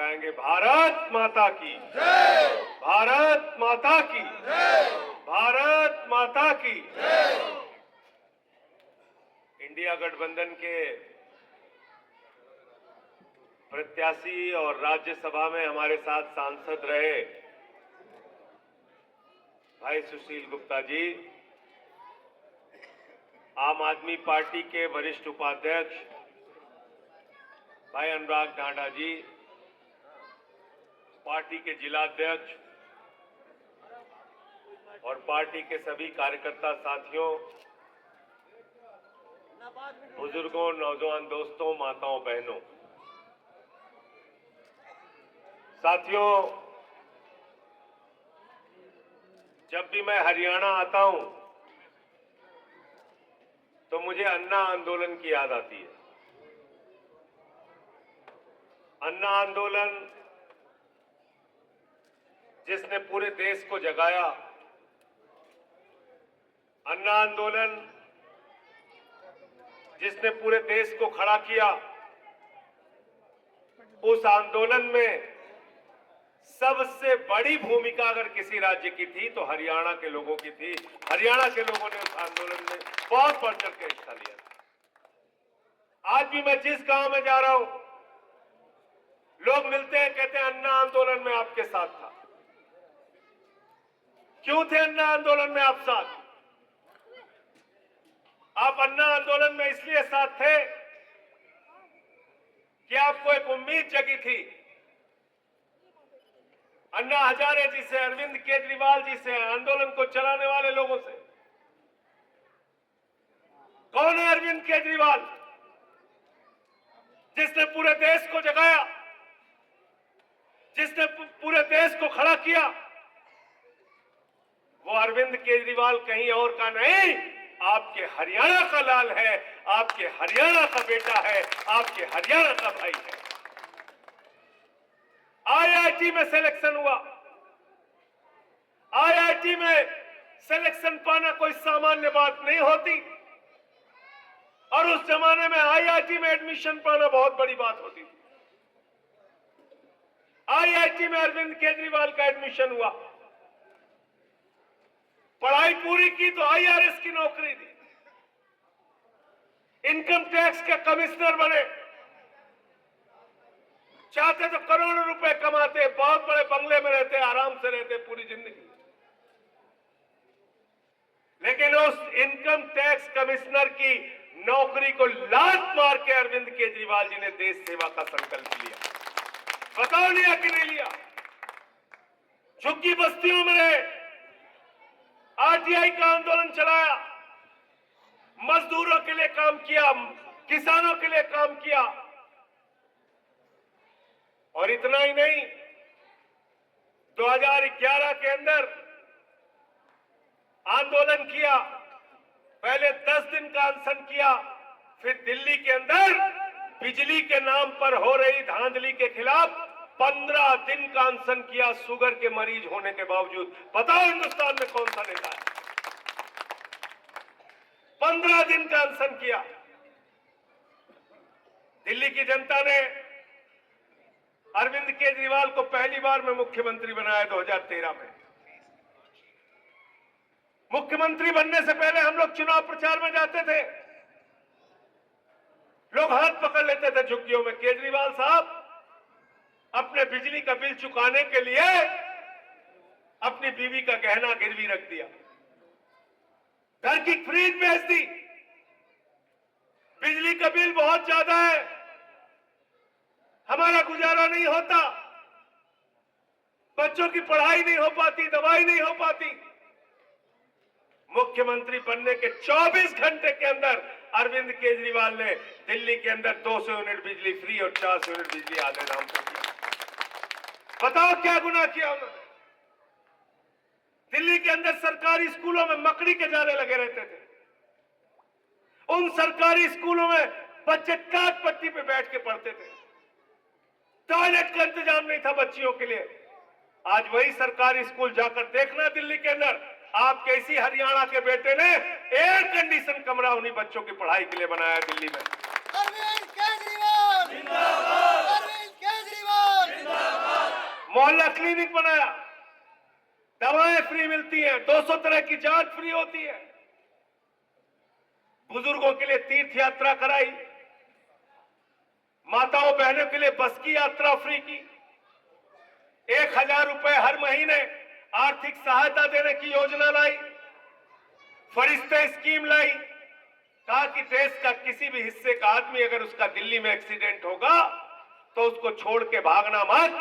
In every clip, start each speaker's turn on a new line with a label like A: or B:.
A: लगाएंगे। भारत माता की जय, भारत माता की जय, भारत माता की जय। इंडिया गठबंधन के प्रत्याशी और राज्यसभा में हमारे साथ सांसद रहे भाई सुशील गुप्ता जी, आम आदमी पार्टी के वरिष्ठ उपाध्यक्ष भाई अनुराग ढांढा जी, पार्टी के जिलाध्यक्ष और पार्टी के सभी कार्यकर्ता साथियों, बुजुर्गों, नौजवान दोस्तों, माताओं, बहनों, साथियों, जब भी मैं हरियाणा आता हूं तो मुझे अन्ना आंदोलन की याद आती है। अन्ना आंदोलन जिसने पूरे देश को जगाया, अन्ना आंदोलन जिसने पूरे देश को खड़ा किया, उस आंदोलन में सबसे बड़ी भूमिका अगर किसी राज्य की थी तो हरियाणा के लोगों की थी। हरियाणा के लोगों ने उस आंदोलन में बहुत बढ़ चढ़ के हिस्सा लिया। आज भी मैं जिस गांव में जा रहा हूं, लोग मिलते हैं, कहते हैं अन्ना आंदोलन में आपके साथ था। क्यों थे अन्ना आंदोलन में आप साथ? आप अन्ना आंदोलन में इसलिए साथ थे कि आपको एक उम्मीद जगी थी। अन्ना हजारे जी से, अरविंद केजरीवाल जी से, आंदोलन को चलाने वाले लोगों से। कौन है अरविंद केजरीवाल, जिसने पूरे देश को जगाया, जिसने पूरे देश को खड़ा किया? वो अरविंद केजरीवाल कहीं और का नहीं, आपके हरियाणा का लाल है, आपके हरियाणा का बेटा है, आपके हरियाणा का भाई है। आईआईटी में सिलेक्शन हुआ। आईआईटी में सिलेक्शन पाना कोई सामान्य बात नहीं होती, और उस जमाने में आईआईटी में एडमिशन पाना बहुत बड़ी बात होती थी। आईआईटी में अरविंद केजरीवाल का एडमिशन हुआ। पढ़ाई पूरी की तो आईआरएस की नौकरी दी, इनकम टैक्स के कमिश्नर बने। चाहते तो करोड़ों रुपए कमाते, बहुत बड़े बंगले में रहते, आराम से रहते पूरी जिंदगी। लेकिन उस इनकम टैक्स कमिश्नर की नौकरी को लात मार के अरविंद केजरीवाल जी ने देश सेवा का संकल्प लिया। बताओ लिया कि नहीं लिया? झुग्गी बस्तियों में रहे, आरटीआई का आंदोलन चलाया, मजदूरों के लिए काम किया, किसानों के लिए काम किया। और इतना ही नहीं, 2011 के अंदर आंदोलन किया। पहले 10 दिन का अनशन किया, फिर दिल्ली के अंदर बिजली के नाम पर हो रही धांधली के खिलाफ 15 दिन का अनशन किया, शुगर के मरीज होने के बावजूद। बताओ हिंदुस्तान में कौन सा नेता है? 15 दिन का अनशन किया। दिल्ली की जनता ने अरविंद केजरीवाल को पहली बार में मुख्यमंत्री बनाया 2013 में। मुख्यमंत्री बनने से पहले हम लोग चुनाव प्रचार में जाते थे, लोग हाथ पकड़ लेते थे झुग्गियों में। केजरीवाल साहब अपने बिजली का बिल चुकाने के लिए अपनी बीवी का गहना गिरवी रख दिया, घर की फ्रिज बेच दी। बिजली का बिल बहुत ज्यादा है, हमारा गुजारा नहीं होता, बच्चों की पढ़ाई नहीं हो पाती, दवाई नहीं हो पाती। मुख्यमंत्री बनने के 24 घंटे के अंदर अरविंद केजरीवाल ने दिल्ली के अंदर 200 यूनिट बिजली फ्री और 400 यूनिट बिजली आधे दाम पर दिया। बताओ क्या गुनाह किया उन्होंने? दिल्ली के अंदर सरकारी स्कूलों में मकड़ी के जाले लगे रहते थे। उन सरकारी स्कूलों में बच्चे टाट पट्टी पे बैठ के पढ़ते थे, टॉयलेट का इंतजाम नहीं था बच्चियों के लिए। आज वही सरकारी स्कूल जाकर देखना, दिल्ली के अंदर आपके इसी हरियाणा के बेटे ने एयर कंडीशन कमरा उन्हीं बच्चों की पढ़ाई के लिए बनाया दिल्ली में।
B: अरविंद केजरीवाल जिंदाबाद, अरविंद केजरीवाल जिंदाबाद।
A: मोहल्ला क्लिनिक बनाया, दवाएं फ्री मिलती हैं, 200 तरह की जांच फ्री होती है, बुजुर्गों के लिए तीर्थ यात्रा कराई, माताओं बहनों के लिए बस की यात्रा फ्री की, 1000 रुपए हर महीने आर्थिक सहायता देने की योजना लाई, फरिश्ते स्कीम लाई। कहा कि देश का किसी भी हिस्से का आदमी अगर उसका दिल्ली में एक्सीडेंट होगा तो उसको छोड़ के भागना मत,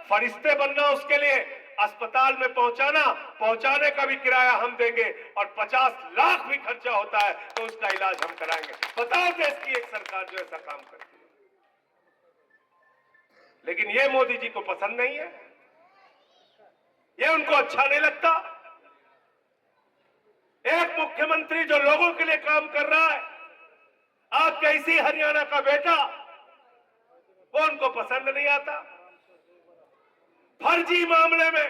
A: फरिश्ते बनना उसके लिए, अस्पताल में पहुंचाने का भी किराया हम देंगे और 50 लाख भी खर्चा होता है तो उसका इलाज हम कराएंगे। बताओ देश की एक सरकार जो ऐसा काम करती है। लेकिन ये मोदी जी को पसंद नहीं है, ये उनको अच्छा नहीं लगता। एक मुख्यमंत्री जो लोगों के लिए काम कर रहा है, आपके इसी हरियाणा का बेटा, वो उनको पसंद नहीं आता। फर्जी मामले में,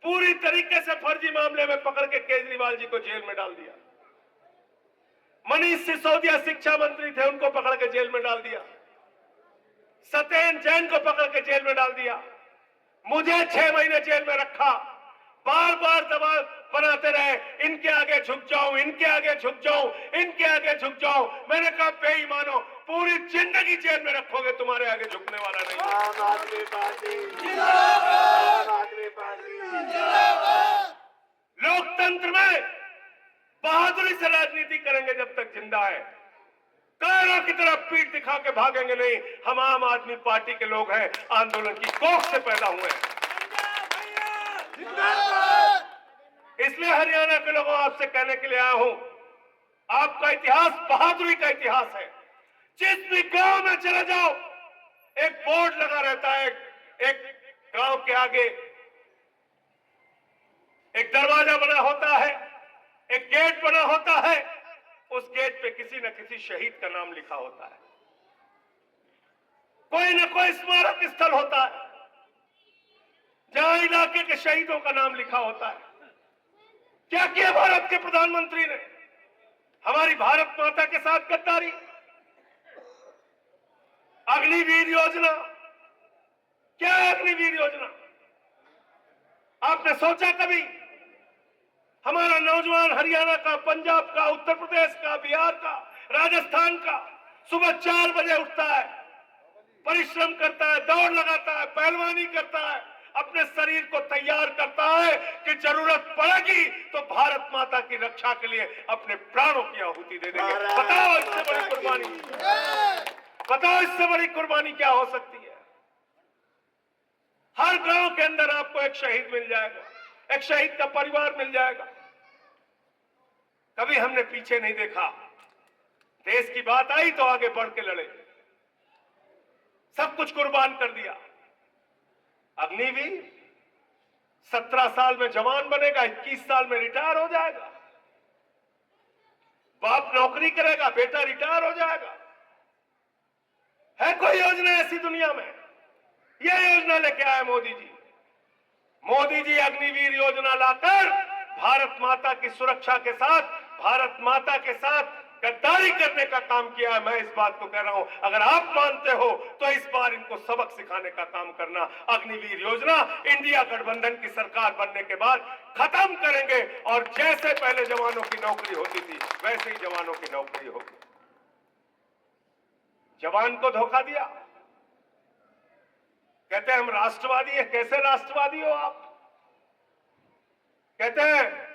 A: पूरी तरीके से फर्जी मामले में पकड़ के केजरीवाल जी को जेल में डाल दिया। मनीष सिसोदिया शिक्षा मंत्री थे, उनको पकड़ के जेल में डाल दिया। सत्येंद्र जैन को पकड़ के जेल में डाल दिया। मुझे 6 महीने जेल में रखा, बार बार दबाव बनाते रहे, इनके आगे झुक जाऊं, इनके आगे झुक जाऊं, इनके आगे झुक जाऊं। मैंने कहा बेईमानो, पूरी जिंदगी जेल में रखोगे, तुम्हारे आगे झुकने वाला नहीं।
B: आम आदमी पार्टी जिंदाबाद, आम आदमी पार्टी जिंदाबाद।
A: लोकतंत्र में बहादुरी से राजनीति करेंगे जब तक जिंदा है, कायरों की तरफ पीठ दिखा के भागेंगे नहीं। हम आम आदमी पार्टी के लोग हैं, आंदोलन की कोख से पैदा हुए हैं। इसलिए हरियाणा के लोगों आपसे कहने के लिए आया हूं, आपका इतिहास बहादुरी का इतिहास है। जिस भी गांव में चले जाओ, एक बोर्ड लगा रहता है, एक गांव के आगे एक दरवाजा बना होता है, एक गेट बना होता है, उस गेट पे किसी न किसी शहीद का नाम लिखा होता है, कोई न कोई स्मारक स्थल होता है जहां इलाके के शहीदों का नाम लिखा होता है। क्या किया भारत के प्रधानमंत्री ने? हमारी भारत माता के साथ गद्दारी। अग्निवीर योजना, क्या है अग्निवीर योजना? आपने सोचा कभी? हमारा नौजवान हरियाणा का, पंजाब का, उत्तर प्रदेश का, बिहार का, राजस्थान का सुबह 4 बजे उठता है, परिश्रम करता है, दौड़ लगाता है, पहलवानी करता है, अपने शरीर को तैयार करता है कि जरूरत पड़ेगी तो भारत माता की रक्षा के लिए अपने प्राणों की आहुति दे देंगे। बताओ इससे बड़ी कुर्बानी, बताओ इससे बड़ी कुर्बानी क्या हो सकती है? हर गांव के अंदर आपको एक शहीद मिल जाएगा, एक शहीद का परिवार मिल जाएगा। कभी हमने पीछे नहीं देखा, देश की बात आई तो आगे बढ़ के लड़े, सब कुछ कुर्बान कर दिया। अग्निवीर 17 साल में जवान बनेगा, 21 साल में रिटायर हो जाएगा। बाप नौकरी करेगा, बेटा रिटायर हो जाएगा। है कोई योजना ऐसी दुनिया में? यह योजना लेके आए मोदी जी। मोदी जी अग्निवीर योजना लाकर भारत माता की सुरक्षा के साथ, भारत माता के साथ गद्दारी करने का काम किया है। मैं इस बात को कह रहा हूं, अगर आप मानते हो तो इस बार इनको सबक सिखाने का काम करना। अग्निवीर योजना इंडिया गठबंधन की सरकार बनने के बाद खत्म करेंगे और जैसे पहले जवानों की नौकरी होती थी वैसे ही जवानों की नौकरी होगी। जवान को धोखा दिया, कहते हैं हम राष्ट्रवादी हैं। कैसे राष्ट्रवादी हो आप? कहते हैं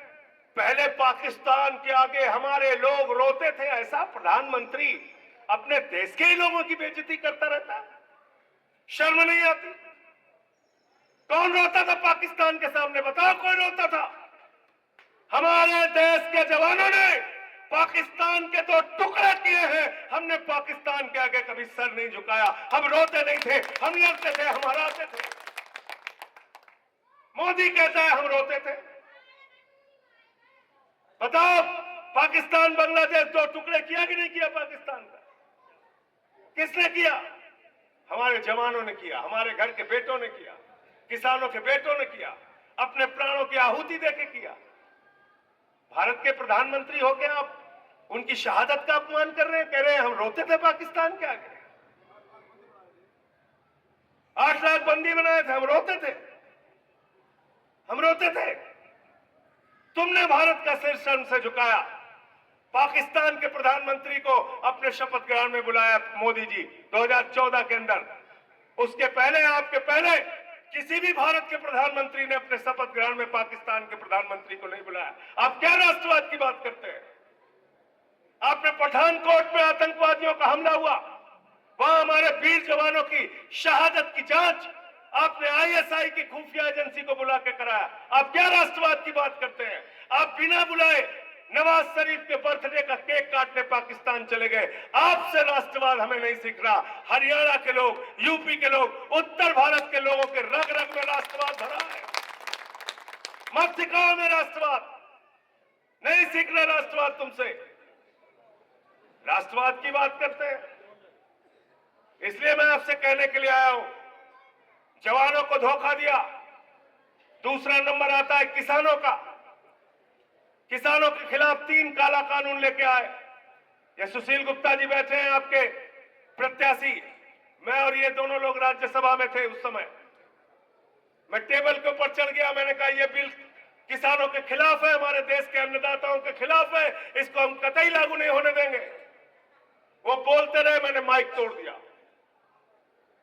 A: पहले पाकिस्तान के आगे हमारे लोग रोते थे। ऐसा प्रधानमंत्री अपने देश के ही लोगों की बेइज्जती करता रहता है, शर्म नहीं आती? कौन रोता था पाकिस्तान के सामने? बताओ कौन रोता था? हमारे देश के जवानों ने पाकिस्तान के 2 टुकड़े किए हैं। हमने पाकिस्तान के आगे कभी सर नहीं झुकाया। हम रोते नहीं थे, हम लड़ते थे, हम हराते थे। मोदी कहता है हम रोते थे। बताओ पाकिस्तान बांग्लादेश 2 टुकड़े किया कि नहीं किया पाकिस्तान का? किसने किया? हमारे जवानों ने किया, हमारे घर के बेटों ने किया, किसानों के बेटों ने किया, अपने प्राणों की आहुति देके किया। भारत के प्रधानमंत्री होकर आप उनकी शहादत का अपमान कर रहे हैं, कह रहे हैं हम रोते थे पाकिस्तान के आगे। 8 लाख बंदे बंदी बनाए थे, हम रोते थे, हम रोते थे। तुमने भारत का सिर शर्म से झुकाया। पाकिस्तान के प्रधानमंत्री को अपने शपथ ग्रहण में बुलाया मोदी जी 2014 के अंदर। उसके पहले, आपके पहले किसी भी भारत के प्रधानमंत्री ने अपने शपथ ग्रहण में पाकिस्तान के प्रधानमंत्री को नहीं बुलाया। आप क्या राष्ट्रवाद की बात करते हैं? आपने पठानकोट में आतंकवादियों का हमला हुआ, वहां हमारे वीर जवानों की शहादत की जांच आपने आईएसआई की खुफिया एजेंसी को बुला के कराया। आप क्या राष्ट्रवाद की बात करते हैं? आप बिना बुलाए नवाज शरीफ के बर्थडे का केक काटने पाकिस्तान चले गए। आपसे राष्ट्रवाद हमें नहीं सीख रहा। हरियाणा के लोग, यूपी के लोग, उत्तर भारत के लोगों के रग रग में राष्ट्रवाद भरा है। मत सिखाओ हमें राष्ट्रवाद, नहीं सीखना राष्ट्रवाद तुमसे। राष्ट्रवाद की बात करते हैं। इसलिए मैं आपसे कहने के लिए आया हूं, जवानों को धोखा दिया। दूसरा नंबर आता है किसानों का। किसानों के खिलाफ 3 काला कानून लेके आए। ये सुशील गुप्ता जी बैठे हैं, आपके प्रत्याशी। मैं और ये दोनों लोग राज्यसभा में थे उस समय। मैं टेबल के ऊपर चढ़ गया, मैंने कहा ये बिल किसानों के खिलाफ है, हमारे देश के अन्नदाताओं के खिलाफ है, इसको हम कतई लागू नहीं होने देंगे। वो बोलते रहे, मैंने माइक तोड़ दिया।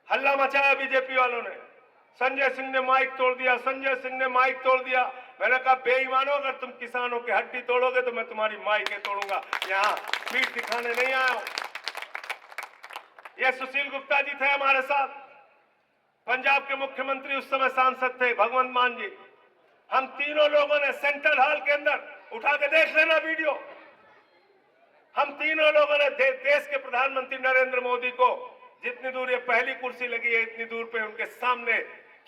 A: हल्ला मचाया बीजेपी वालों ने। संजय सिंह ने माइक तोड़ दिया, संजय सिंह ने माइक तोड़ दिया। मैंने कहा बेईमानो, अगर तुम किसानों की हड्डी तोड़ोगे तो मैं तुम्हारी माइकें तोड़ूंगा। यहां पीठ दिखाने नहीं आया हूं। ये सुशील गुप्ता जी थे हमारे साथ, पंजाब के मुख्यमंत्री उस समय सांसद थे भगवंत मान जी। हम तीनों लोगों ने सेंट्रल हॉल के अंदर, उठा के देख लेना वीडियो, हम तीनों लोगों ने देश के प्रधानमंत्री नरेंद्र मोदी को, जितनी दूर ये पहली कुर्सी लगी है इतनी दूर पे उनके सामने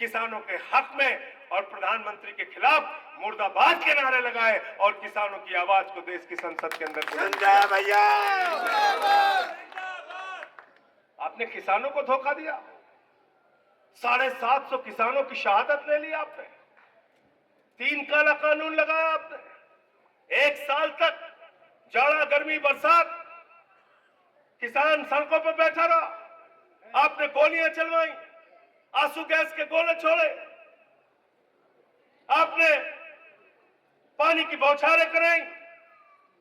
A: किसानों के हक में और प्रधानमंत्री के खिलाफ मुर्दाबाद के नारे लगाए और किसानों की आवाज को देश की संसद के अंदर बुलंद किया।
B: भैया
A: आपने किसानों को धोखा दिया। 750 किसानों की शहादत ले ली आपने। 3 काला कानून लगाया आपने। 1 साल तक जाड़ा, गर्मी, बरसात किसान सड़कों पर बैठा रहा। आपने गोलियां चलवाई, आंसू गैस के गोले छोड़े, आपने पानी की बौछारें कराई,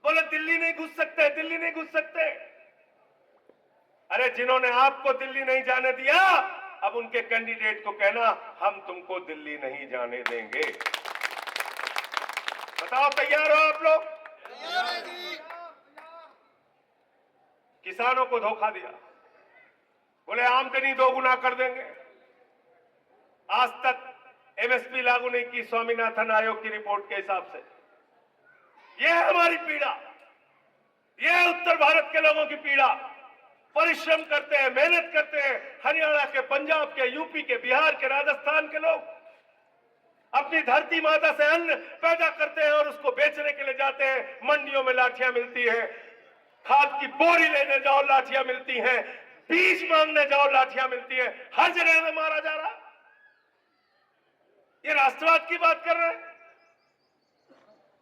A: बोले दिल्ली नहीं घुस सकते, दिल्ली नहीं घुस सकते। अरे जिन्होंने आपको दिल्ली नहीं जाने दिया, अब उनके कैंडिडेट को कहना हम तुमको दिल्ली नहीं जाने देंगे। बताओ तैयार हो आप लोग? किसानों को धोखा दिया, बोले आमदनी 2 गुना कर देंगे। आज तक एमएसपी लागू नहीं की स्वामीनाथन आयोग की रिपोर्ट के हिसाब से। यह है हमारी पीड़ा, यह है उत्तर भारत के लोगों की पीड़ा। परिश्रम करते हैं, मेहनत करते हैं, हरियाणा के, पंजाब के, यूपी के, बिहार के, राजस्थान के लोग अपनी धरती माता से अन्न पैदा करते हैं और उसको बेचने के लिए जाते हैं। मंडियों में लाठियां मिलती है, खाद की बोरी लेने जाओ लाठियां मिलती हैं, बीज मांगने जाओ लाठियां मिलती है, हर जगह में मारा जा रहा। ये राष्ट्रवाद की बात कर रहे हैं।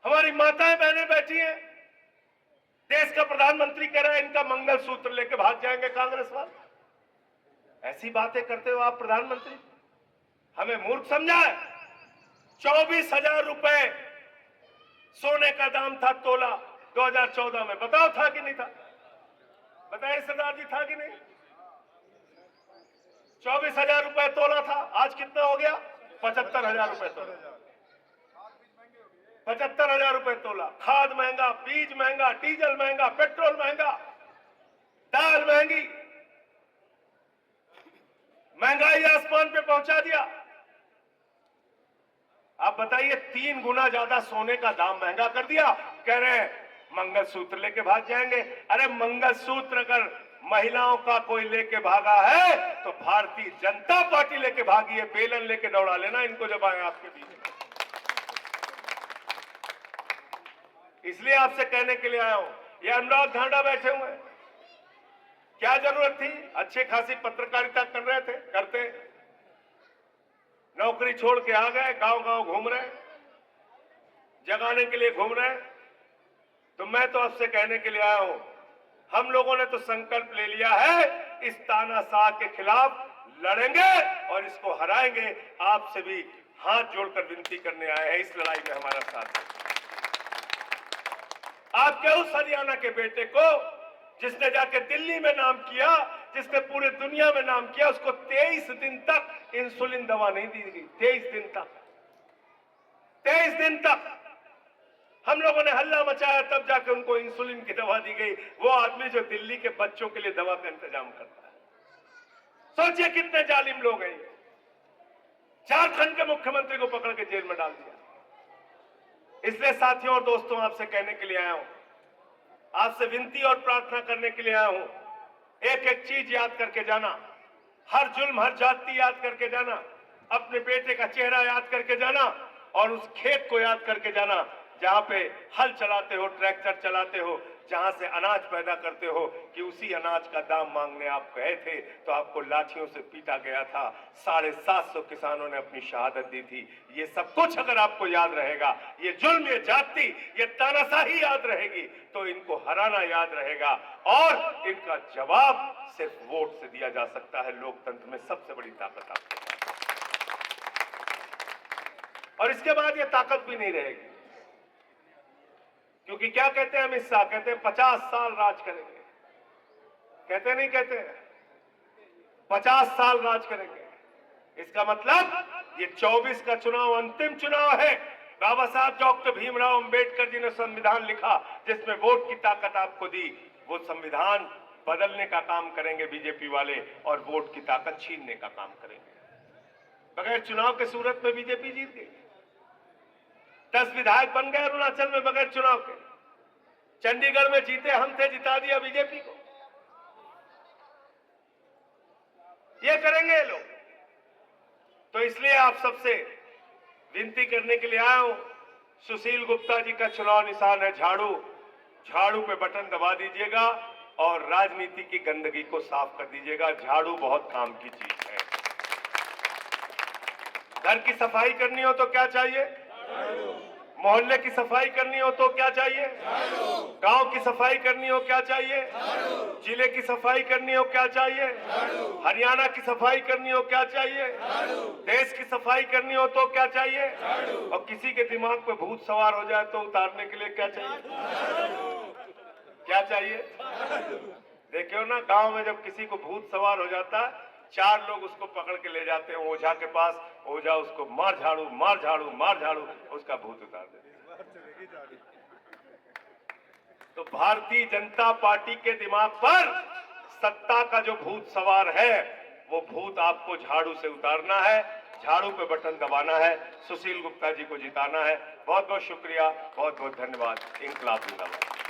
A: हमारी माताएं बहनें बैठी हैं, देश का प्रधानमंत्री कह रहा है इनका मंगलसूत्र लेके भाग जाएंगे कांग्रेस वाले। ऐसी बातें करते हो आप प्रधानमंत्री, हमें मूर्ख समझा है। 24,000 रुपए सोने का दाम था तोला 2014 में। बताओ था कि नहीं था? बताइए सरदार जी, था कि नहीं? 24,000 रुपए तोला था। आज कितना हो गया? 75,000 रुपए तोला। 75,000 रुपए तोला। खाद महंगा, बीज महंगा, डीजल महंगा, पेट्रोल महंगा, दाल महंगी, महंगाई आसमान पे पहुंचा दिया। आप बताइए, 3 गुना ज्यादा सोने का दाम महंगा कर दिया। कह रहे हैं मंगलसूत्र लेके भाग जाएंगे। अरे मंगलसूत्र अगर महिलाओं का कोई लेके भागा है तो भारतीय जनता पार्टी लेके भागी है। बेलन लेके दौड़ा लेना इनको जब आए आपके बीच। इसलिए आपसे कहने के लिए आया हूं, ये अनुराग ढांडा बैठे हुए हैं, क्या जरूरत थी? अच्छे खासी पत्रकारिता कर रहे थे, करते, नौकरी छोड़ के आ गए, गांव गांव घूम रहे, जगाने के लिए घूम रहे। तो मैं तो आपसे कहने के लिए आया हूं, हम लोगों ने तो संकल्प ले लिया है इस तानाशाह के खिलाफ लड़ेंगे और इसको हराएंगे। आपसे भी हाथ जोड़कर विनती करने आए हैं, इस लड़ाई में हमारा साथ दें। आपके उस हरियाणा के बेटे को जिसने जाके दिल्ली में नाम किया, जिसने पूरे दुनिया में नाम किया, उसको 23 दिन तक इंसुलिन दवा नहीं दी गई। 23 दिन तक, 23 दिन तक हम लोगों ने हल्ला मचाया, तब जाके उनको इंसुलिन की दवा दी गई। वो आदमी जो दिल्ली के बच्चों के लिए दवा का इंतजाम करता है। सोचिए कितने जालिम लोग हैं। झारखंड के मुख्यमंत्री को पकड़ के जेल में डाल दिया। इसलिए साथियों और दोस्तों, आपसे कहने के लिए आया हूं, आपसे विनती और प्रार्थना करने के लिए आया हूं, एक एक चीज याद करके जाना, हर जुल्म, हर जाति याद करके जाना, अपने बेटे का चेहरा याद करके जाना और उस खेत को याद करके जाना जहां पे हल चलाते हो, ट्रैक्टर चलाते हो, जहां से अनाज पैदा करते हो, कि उसी अनाज का दाम मांगने आप गए थे तो आपको लाठियों से पीटा गया था। 750 किसानों ने अपनी शहादत दी थी। ये सब कुछ अगर आपको याद रहेगा, ये जुल्म, ये जाति, ये तानाशाही याद रहेगी, तो इनको हराना याद रहेगा और इनका जवाब सिर्फ वोट से दिया जा सकता है। लोकतंत्र में सबसे बड़ी ताकत आपके पास। और इसके बाद ये ताकत भी नहीं रहेगी, क्योंकि क्या कहते हैं अमित शाह? कहते हैं 50 साल राज करेंगे। कहते नहीं कहते? 50 साल राज करेंगे। इसका मतलब ये 24 का चुनाव अंतिम चुनाव है। बाबा साहब डॉक्टर भीमराव अंबेडकर जी ने संविधान लिखा जिसमें वोट की ताकत आपको दी। वो संविधान बदलने का काम करेंगे बीजेपी वाले और वोट की ताकत छीनने का काम करेंगे। बगैर चुनाव के सूरत में बीजेपी जीत गई। 10 विधायक बन गए अरुणाचल में बगैर चुनाव के। चंडीगढ़ में जीते हम थे, जिता दिया बीजेपी को। ये करेंगे ये लोग। तो इसलिए आप सबसे विनती करने के लिए आया हूं, सुशील गुप्ता जी का चुनाव निशान है झाड़ू। झाड़ू पे बटन दबा दीजिएगा और राजनीति की गंदगी को साफ कर दीजिएगा। झाड़ू बहुत काम की चीज है। घर की सफाई करनी हो तो क्या चाहिए? मोहल्ले की सफाई करनी हो तो क्या चाहिए? गांव की सफाई करनी हो क्या चाहिए? जिले की सफाई करनी हो क्या चाहिए? हरियाणा की सफाई करनी हो क्या चाहिए? देश की सफाई करनी हो तो क्या चाहिए? और किसी के दिमाग पे भूत सवार हो जाए तो उतारने के लिए क्या चाहिए? क्या चाहिए? देखियो ना, गांव में जब किसी को भूत सवार हो जाता है, 4 लोग उसको पकड़ के ले जाते हैं ओझा के पास। ओझा उसको मार झाड़ू, मार झाड़ू, मार झाड़ू, उसका भूत उतार देते। तो भारतीय जनता पार्टी के दिमाग पर सत्ता का जो भूत सवार है, वो भूत आपको झाड़ू से उतारना है, झाड़ू पे बटन दबाना है, सुशील गुप्ता जी को जिताना है। बहुत बहुत शुक्रिया, बहुत बहुत धन्यवाद। इंकलाब जिंदाबाद।